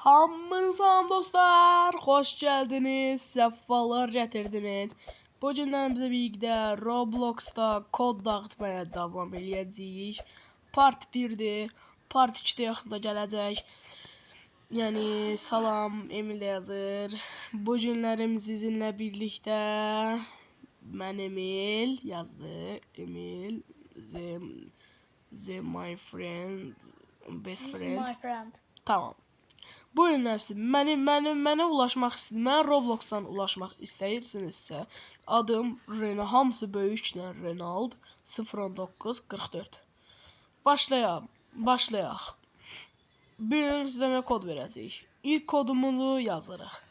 Hamınıza dostlar, hoş geldiniz, sefalar getirdiniz. Bu günlerimizde birlikte Roblox'ta kod dağıtmaya devam edeceğiz. Part 1'dir, Part 2'de yaxında gələcək. Yani salam, Emil yazır. Bu günlerim sizinle birlikte ben Emil yazdı. Emil, the my friend, best This friend. is my friend. Tamam. Bu günlərsə mənə ulaşmaq istəyirsən, Robloxdan ulaşmaq istəyirsinizsə, adım Rena, hamısı böyüklə Renald 01944. Başlayaq. Bir sizə mən kod verəcəyik. İlk kodumuzu yazırıq.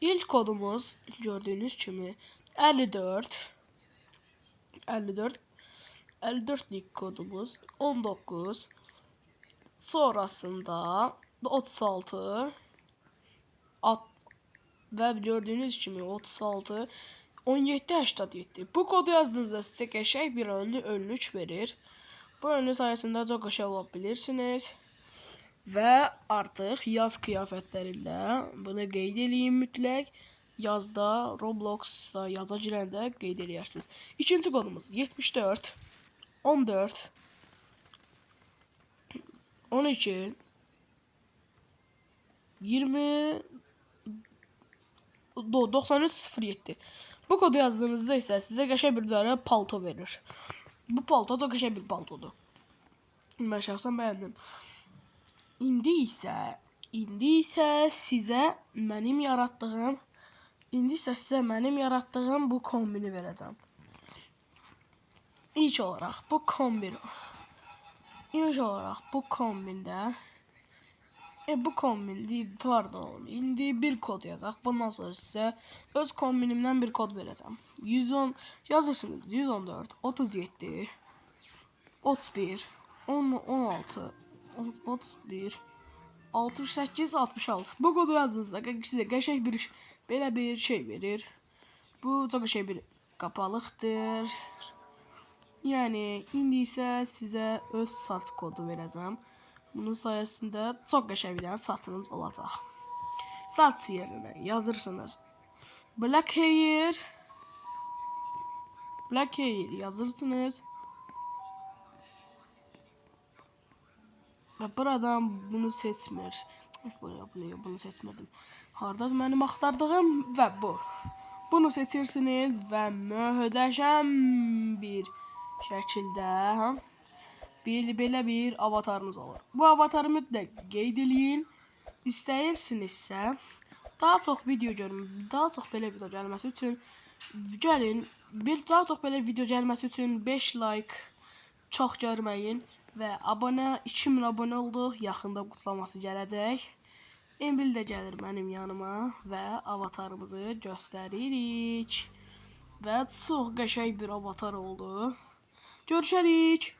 İlk kodumuz gördüyünüz kimi 54 54'lik kodumuz 19 sonrasında 36 ve gördüğünüz gibi 36 1787. Bu kodu yazdığınızda size qəşəng bir önlük verir. Bu önlük sayesinde çok qəşəng olabilirsiniz. Ve artık yaz kıyafetlerinde bunu qeyd edin mütləq. Yazda Roblox'da yaza girəndə qeyd edirsiniz. İkinci kodumuz 74 14 12 20 9307. Bu kodu yazdığınızda ise size qəşəng bir tane palto verir. Bu palto da qəşəng bir paltodur. Ben şahsen beğendim. İndi isə sizə mənim yaratdığım bu kombini verəcəm. İlk olarak bu kombində indi bir kod yazaq. Bundan sonra sizə öz kombinimdən bir kod verəcəm. 110 yazırsınız. 114 37 31 16 31 68 66. Bu kodu yazdığınızda sizə qəşəng bir belə bir şey verir. Bu çok şey bir kapalıqdır. Yani indi isə sizə öz saç kodu verəcəm. Bunun sayesinde çok qəşəng bir saçınız olacaq. Saç yerine yazırsınız black hair yazırsınız. Ve buradan bunu seçmir. Bunu seçmedim. Harda benim axtardığım ve bu. Bunu seçirsiniz ve möhtəşəm bir şəkildə belə bir avatarınız olur. Bu avatarı mütləq qeyd eləyin. İstəyirsinizsə daha çox belə video gəlməsi üçün daha çox belə video gəlməsi üçün 5 like çox görməyin və 2000 abone olduq. Yaxında qutlaması gələcək. Emil də gəlir mənim yanıma və avatarımızı göstəririk. Və çox qəşəng bir avatar oldu. Görüşərik.